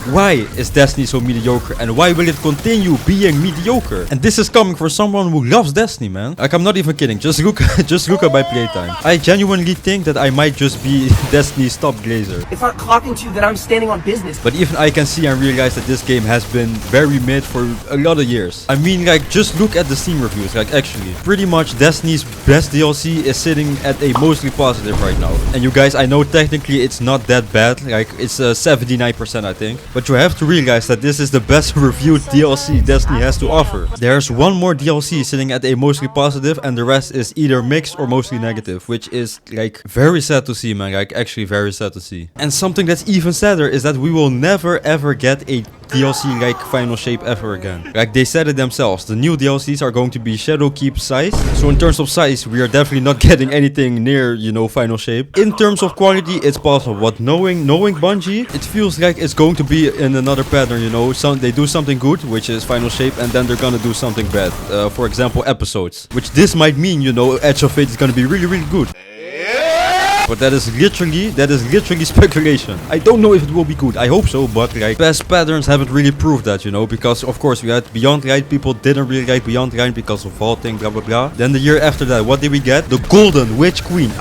Why is Destiny so mediocre and why will it continue being mediocre? And this is coming from someone who loves Destiny, man. Like, I'm not even kidding. Just look at my playtime. I genuinely think that I might just be Destiny's top glazer. It's not clocking to that I'm standing on business. But even I can see and realize that this game has been very mid for a lot of years. I mean, like, just look at the Steam reviews. Like, actually, pretty much Destiny's best DLC is sitting at a mostly positive right now. And you guys, I know technically it's not that bad. Like, it's 79%, I think. But you have to realize that this is the best reviewed DLC Destiny has to offer. There's one more DLC sitting at a mostly positive and the rest is either mixed or mostly negative, which is like very sad to see, man. Like, actually very sad to see. And something that's even sadder is that we will never ever get a DLC like Final Shape ever again. Like, they said it themselves, the new DLCs are going to be Shadowkeep size. So in terms of size, we are definitely not getting anything near, you know, Final Shape. In terms of quality, it's possible, but knowing Bungie, it feels like it's going to be in another pattern, you know. They do something good, which is Final Shape, and then they're gonna do something bad. For example, episodes. Which this might mean, you know, Edge of Fate is gonna be really, really good. But that is literally speculation. I don't know if it will be good. I hope so, but like, past patterns haven't really proved that, you know, because of course we had Beyond Light. People didn't really like Beyond Light because of vaulting, blah blah blah. Then the year after that, what did we get? The Golden Witch Queen.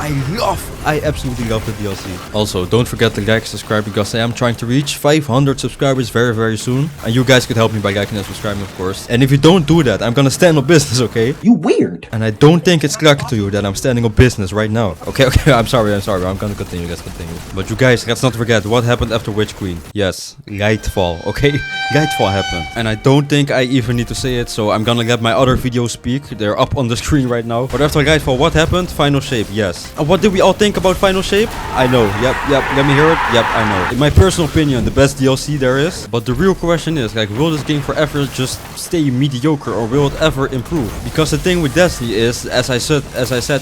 I absolutely love the DLC. Also, don't forget to like, subscribe, because I am trying to reach 500 subscribers very, very soon. And you guys could help me by liking and subscribing, of course. And if you don't do that, I'm gonna stand on business, okay? You weird. And I don't think it's clear to you that I'm standing on business right now. Okay, I'm sorry. I'm gonna continue. Let's continue. But you guys, let's not forget what happened after Witch Queen. Yes, Lightfall, okay? Lightfall happened. And I don't think I even need to say it, so I'm gonna let my other videos speak. They're up on the screen right now. But after Lightfall, what happened? Final Shape, yes. And what did we all think about Final Shape? I know. Yep. Let me hear it. Yep, I know. In my personal opinion, the best DLC there is. But the real question is, like, will this game forever just stay mediocre or will it ever improve? Because the thing with Destiny is, as I said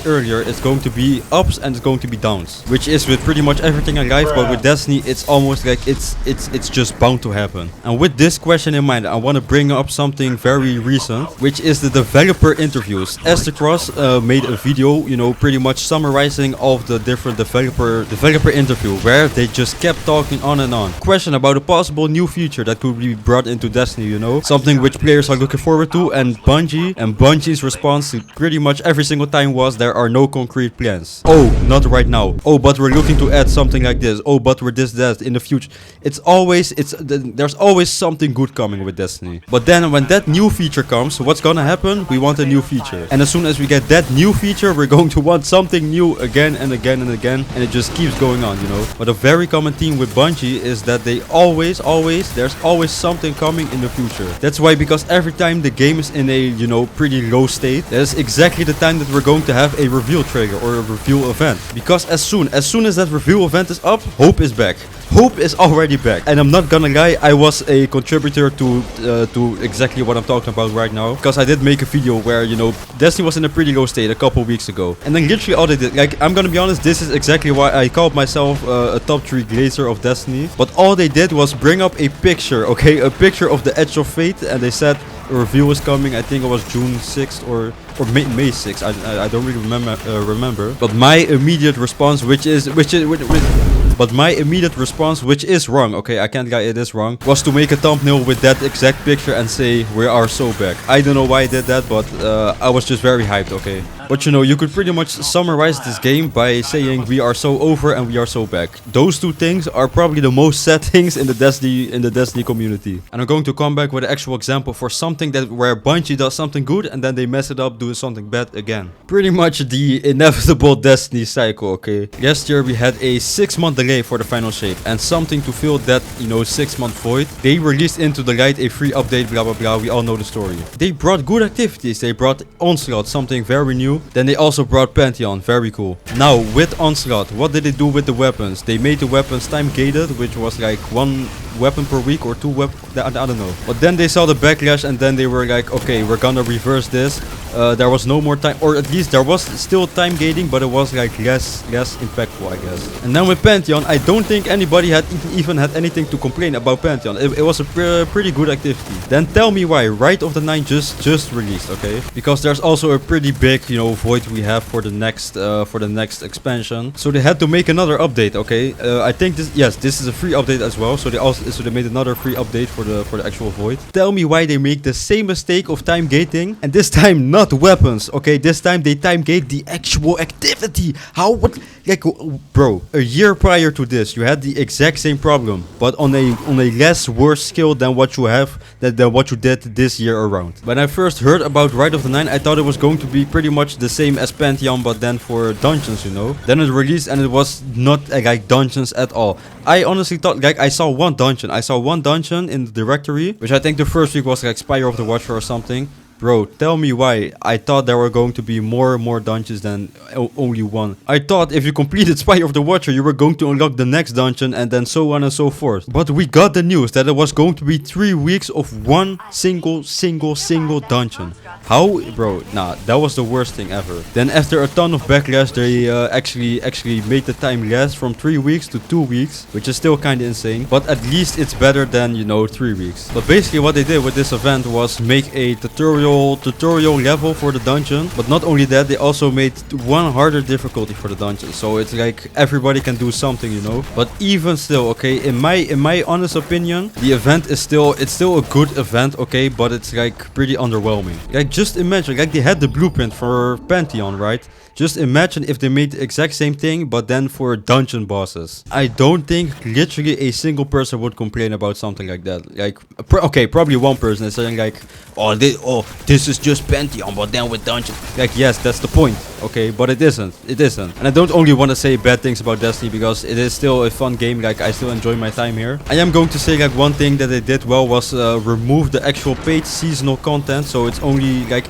earlier, it's going to be ups and it's going to be downs. Which is with pretty much everything in life, but with Destiny, it's almost like it's just bound to happen. And with this question in mind, I want to bring up something very recent, which is the developer interviews. Esther Cross made a video, you know, pretty much summarizing all of the different developer interview, where they just kept talking on and on. Question about a possible new feature that could be brought into Destiny, you know, something which players are looking forward to, and Bungie's response to pretty much every single time was, there are no concrete plans. Oh, not right now. Oh, but we're looking to add something like this. Oh, but we're that in the future. There's always something good coming with Destiny. But then when that new feature comes, what's gonna happen? We want a new feature. And as soon as we get that new feature, we're going to want something new again and again and again. And it just keeps going on, you know. But a very common theme with Bungie is that they there's always something coming in the future. That's why, because every time the game is in a, you know, pretty low state, that's exactly the time that we're going to have a reveal trigger or a reveal event. Because as soon as that reveal event is up, hope is back. Hope is already back. And I'm not gonna lie, I was a contributor to exactly what I'm talking about right now, because I did make a video where, you know, Destiny was in a pretty low state a couple weeks ago. And then literally all they did, like, I'm gonna be honest, this is exactly why I called myself a top 3 glazer of Destiny. But all they did was bring up a picture, okay? A picture of the Edge of Fate, and they said a reveal was coming. I think it was June 6th or May 6th. I don't really remember. But my immediate response, which is wrong, okay, I can't lie, it is wrong, was to make a thumbnail with that exact picture and say, we are so back. I don't know why I did that, but I was just very hyped, okay. But you know, you could pretty much summarize this game by saying we are so over and we are so back. Those two things are probably the most sad things in the Destiny community. And I'm going to come back with an actual example for something where Bungie does something good and then they mess it up doing something bad again. Pretty much the inevitable Destiny cycle, okay. Last year we had a 6-month delay for the Final Shape, and something to fill that, you know, 6-month void, they released Into the Light a free update, blah blah blah. We all know the story. They brought good activities. They brought Onslaught, something very new. Then they also brought Pantheon, very cool. Now with Onslaught, what did they do with the weapons? They made the weapons time gated, which was like 1 weapon per week or 2 weapons, I don't know. But then they saw the backlash and then they were like, okay, we're gonna reverse this. there was no more time, or at least there was still time gating, but it was like less impactful, I guess. And then with Pantheon, I don't think anybody had even had anything to complain about Pantheon. It was a pretty good activity. Then tell me why Rite of the Nine just released, okay? Because there's also a pretty big, you know, void we have for the next expansion. So they had to make another update, okay? I think this is a free update as well. So they made another free update for the actual void. Tell me why they make the same mistake of time gating, and this time not weapons, okay? This time they time gate the actual activity. How would, like, bro? A year prior to this, you had the exact same problem, but on a less worse scale than what you have than what you did this year around. When I first heard about Rite of the Nine, I thought it was going to be pretty much the same as Pantheon, but then for dungeons, you know. Then it released and it was not like dungeons at all. I honestly thought, like, I saw one dungeon. I saw one dungeon in the directory, which I think the first week was like Spire of the Watcher or something. Bro, tell me why. I thought there were going to be more dungeons than only one. I thought if you completed Spire of the Watcher, you were going to unlock the next dungeon and then so on and so forth. But we got the news that it was going to be 3 weeks of one single dungeon. How? Bro, nah, that was the worst thing ever. Then after a ton of backlash, they actually made the time less from 3 weeks to 2 weeks, which is still kind of insane. But at least it's better than, you know, 3 weeks. But basically what they did with this event was make a tutorial level for the dungeon. But not only that, they also made one harder difficulty for the dungeon. So it's like everybody can do something, you know. But even still, okay, in my honest opinion, the event is still a good event, okay, but it's like pretty underwhelming. Like, just imagine, like, they had the blueprint for Pantheon, right? Just imagine if they made the exact same thing, but then for dungeon bosses. I don't think literally a single person would complain about something like that. Like, okay, probably one person is saying like, oh, this is just Pantheon, but then with dungeon. Like, yes, that's the point, okay, but it isn't. It isn't. And I don't only want to say bad things about Destiny because it is still a fun game. Like, I still enjoy my time here. I am going to say like one thing that they did well was remove the actual paid seasonal content. So it's only like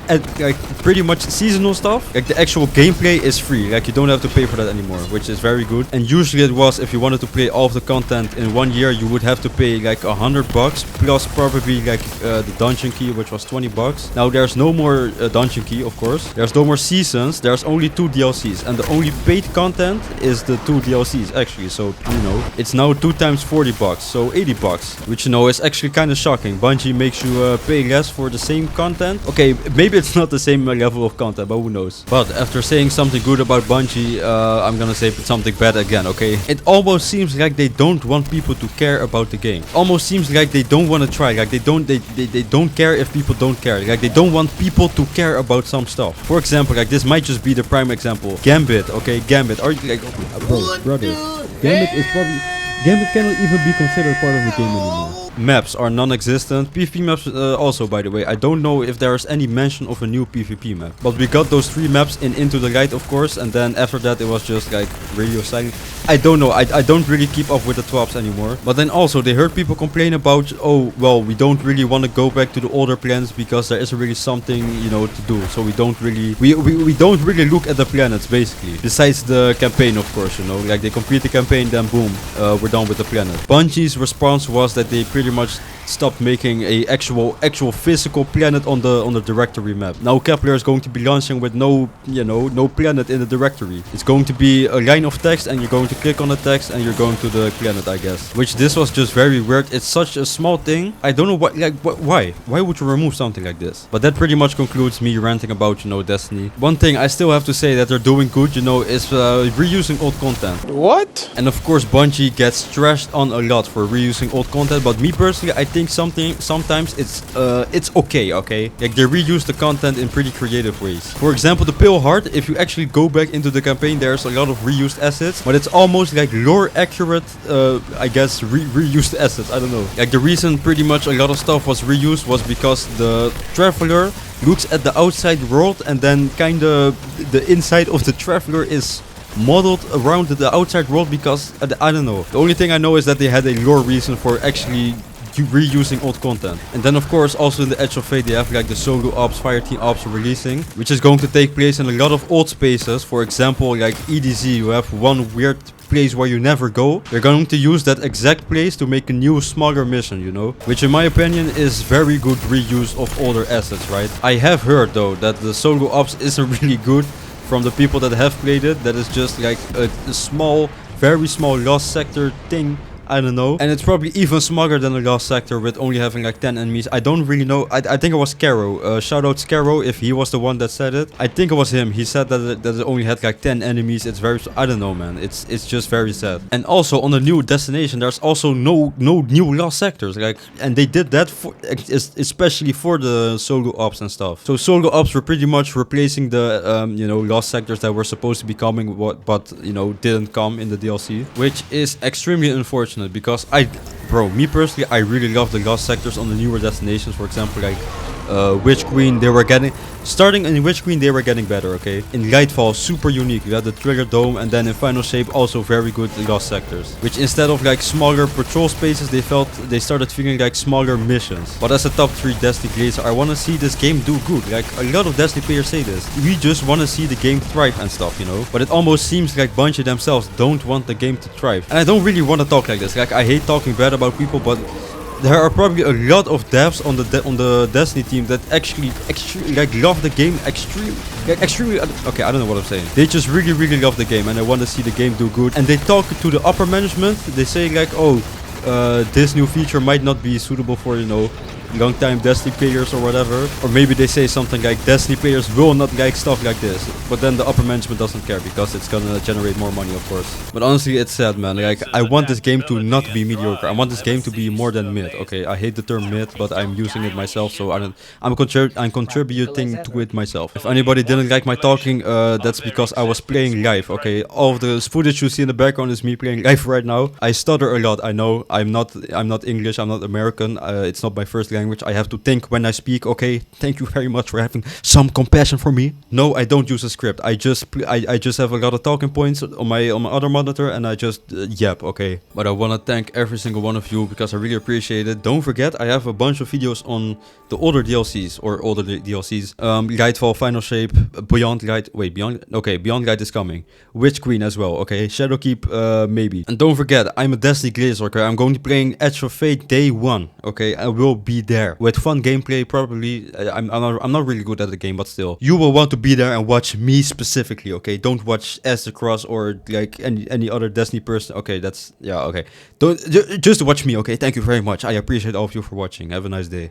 pretty much seasonal stuff. Like, the actual gameplay is free. Like, you don't have to pay for that anymore, which is very good. And usually it was, if you wanted to play all of the content in 1 year, you would have to pay like $100 plus probably like the dungeon key, which was $20. Now there's no more dungeon key, of course. There's no more seasons. There's only 2 DLCs, and the only paid content is the 2 DLCs actually. So, you know, it's now 2 times $40, so $80, which, you know, is actually kind of shocking. Bungie makes you pay less for the same content. Okay, maybe it's not the same level of content, but who knows. But after saying something good about Bungie, I'm gonna say something bad again, okay? It almost seems like they don't want people to care about the game. Almost seems like they don't want to try. Like, they don't care if people don't care. Like, they don't want people to care about some stuff. For example, like, this might just be the prime example. Gambit, okay? Gambit. Are you like, brother? Gambit cannot even be considered part of the game anymore. Maps are non-existent. PvP maps also, by the way. I don't know if there is any mention of a new PvP map. But we got those 3 maps in Into the Light, of course. And then after that, it was just like radio silent. I don't know. I don't really keep up with the TWAPs anymore. But then also, they heard people complain about, oh, well, we don't really want to go back to the older planets because there isn't really something, you know, to do. So we don't really, we don't really look at the planets, basically. Besides the campaign, of course, you know. Like, they complete the campaign, then boom, we're done with the planet. Bungie's response was that they pretty much stopped making a actual physical planet on the directory map. Now Kepler is going to be launching with no planet in the directory. It's going to be a line of text, and you're going to click on the text and you're going to the planet, I guess. Which, this was just very weird. It's such a small thing. I don't know what, like, why would you remove something like this? But that pretty much concludes me ranting about, you know, Destiny. One thing I still have to say that they're doing good, you know, is reusing old content. What? And of course, Bungie gets trashed on a lot for reusing old content, but me personally, I think sometimes it's okay. Like, they reuse the content in pretty creative ways. For example, the Pale Heart, if you actually go back into the campaign, there's a lot of reused assets, but it's almost like lore accurate, I guess, reused assets. I don't know. Like, the reason pretty much a lot of stuff was reused was because the Traveler looks at the outside world, and then kinda the inside of the Traveler is modeled around the outside world, because I don't know. The only thing I know is that they had a lore reason for actually reusing old content. And then, of course, also in the Edge of Fate, they have like the Solo Ops, Fireteam Ops releasing, which is going to take place in a lot of old spaces. For example, like EDZ, you have one weird place where you never go, they're going to use that exact place to make a new, smaller mission, you know? Which in my opinion is very good reuse of older assets, right? I have heard though that the solo ops isn't really good from the people that have played it. That is just like a small, very small lost sector thing. I don't know. And it's probably even smaller than the last sector with only having like 10 enemies. I don't really know. I think it was Caro. Shout out Caro if he was the one that said it. I think it was him. He said that it only had like 10 enemies. It's very... I don't know, man. It's just very sad. And also on the new destination, there's also no new lost sectors. Like, and they did that for especially for the solo ops and stuff. So solo ops were pretty much replacing the you know, lost sectors that were supposed to be coming, but you know, didn't come in the DLC, which is extremely unfortunate. Because me personally, I really love the lost sectors on the newer destinations. For example, like Witch Queen, they were getting... Starting in Witch Queen, they were getting better, okay? In Lightfall, super unique. You had the Trigger Dome, and then in Final Shape, also very good lost sectors. Which instead of like smaller patrol spaces, they started feeling like smaller missions. But as a top 3 Destiny Glazer, I want to see this game do good. Like, a lot of Destiny players say this. We just want to see the game thrive and stuff, you know? But it almost seems like Bungie themselves don't want the game to thrive. And I don't really want to talk like this. Like, I hate talking bad about people, but... there are probably a lot of devs on the Destiny team that actually like love the game extremely. Okay, I don't know what I'm saying. They just really love the game, and they want to see the game do good. And they talk to the upper management. They say like, oh, this new feature might not be suitable for, you know, long-time Destiny players or whatever. Or maybe they say something like Destiny players will not like stuff like this. But then the upper management doesn't care because it's gonna generate more money, of course. But honestly, it's sad, man. Like, I want this game to not be mediocre. I want this game to be more than mid. Okay, I hate the term mid, but I'm using it myself, so I'm contributing to it myself. If anybody didn't like my talking, that's because I was playing live. Okay, all of the footage you see in the background is me playing live right now. I stutter a lot. I know. I'm not English. I'm not American. It's not my first language. I have to think when I speak. Okay, thank you very much for having some compassion for me. No, I don't use a script. I just have a lot of talking points on my other monitor, and I just yap. Okay, but I want to thank every single one of you because I really appreciate it. Don't forget, I have a bunch of videos on the older DLCs or older DLCs. Lightfall, Final Shape, Beyond Light. Wait, Beyond. Okay, Beyond Light is coming. Witch Queen as well. Okay, Shadowkeep, maybe. And don't forget, I'm a Destiny Glazer. Okay, I'm going to be playing Edge of Fate day 1. Okay, I will be there with fun gameplay. Probably, I'm not really good at the game, but still, you will want to be there and watch me specifically. Okay, don't watch Esther Cross or like any other Destiny person. Okay, that's, yeah, okay. Don't just watch me. Okay, thank you very much. I appreciate all of you for watching. Have a nice day.